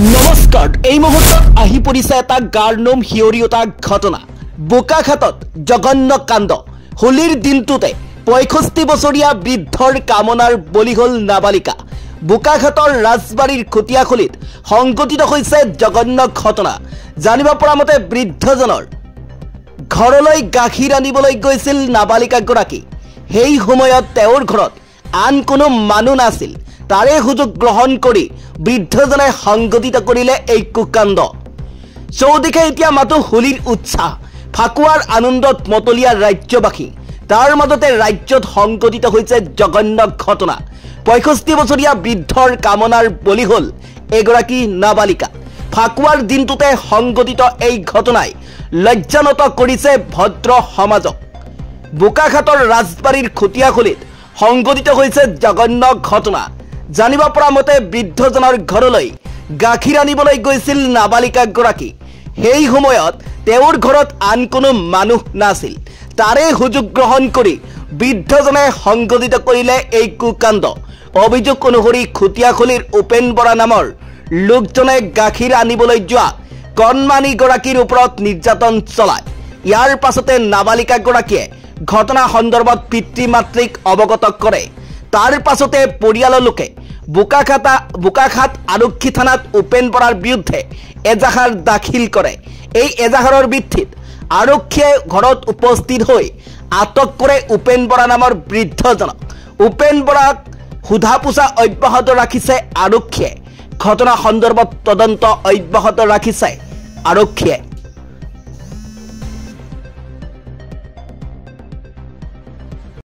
নমস্কাৰ এই মুহূৰ্তত আহি পৰিছে এটা গাৰ্নম হিয়ৰি উঠা ঘটনা বোকাখাতত জঘন্য কাণ্ড হোলিৰ দিনটোতে 65 বছৰীয়া বৃদ্ধৰ কামনাৰ বলি হল নাবালিকা বোকাখাতৰ ৰাজবাৰীৰ খুটিয়াখলিত সংঘটিত হৈছে জঘন্য ঘটনা জানিব পৰা মতে বৃদ্ধজনৰ ঘৰলৈ গাখীৰ আনিবলৈ গৈছিল নাবালিকাগৰাকী সেই সময়ত তেওঁৰ ঘৰত আন কোনো মানুহ নাছিল তাৰে সুযোগ গ্ৰহণ কৰি বৃদ্ধজনে সংগঠিত কৰিলে এই কুকাণ্ড চৌদিশে এতিয়া মাতো হোলিৰ উৎসাহ ফাকুৱাৰ আনন্দত মতলীয়া ৰাজ্যবাসী তাৰ মাজতে ৰাজ্যত সংগঠিত হৈছে জঘন্য ঘটনা 65 বছৰীয়া বৃদ্ধৰ কামনাৰ বলি হল এগৰাকী নাবালিকা ফাকুৱাৰ দিনটোতে সংগঠিত এই ঘটনাই লজ্জানত কৰিছে ভদ্ৰ সমাজক বোকাখাতৰ ৰাজবাৰীৰ খুটিয়াখলিত সংগঠিত হৈছে জঘন্য ঘটনা জানিব পৰা মতে বৃদ্ধজনৰ ঘৰলৈ গাখীৰ আনিবলৈ গৈছিল নাবালিকাগৰাকী সেই সময়ত তেওঁৰ ঘৰত আন কোনো মানুহ নাছিল তাৰে সুযোগ গ্ৰহণ কৰি বৃদ্ধজনে সংগঠিত কৰিলে এই কুকাণ্ড অভিযোগ অনুসৰি খুটিয়াখলিৰ উপেন বৰা নামৰ লোকজনে গাখীৰ আনিবলৈ যোৱা কণমানিগৰাকীৰ ওপৰত নিৰ্যাতন চলায় ইয়াৰ পাছতে নাবালিকাগৰাকীয়ে ঘটনা সন্দৰ্ভত পিতৃ মাতৃক অৱগত কৰে তাৰ পাছতে পৰিয়ালৰ লোকে বোকাখাত আৰক্ষী থানাত উপেন বৰাৰ বিৰুদ্ধে এজাহাৰ দাখিল কৰে এই এজাহাৰৰ ভিত্তিত আৰক্ষীয়ে ঘৰত উপস্থিত হৈ আটক কৰে উপেন বৰা নামৰ বৃদ্ধজনক উপেন বৰাক সোধা পোছা অব্যাহত ৰাখিছে আৰক্ষীয়ে ঘটনা সন্দৰ্ভত তদন্ত অব্যাহত ৰাখিছে আৰক্ষীয়ে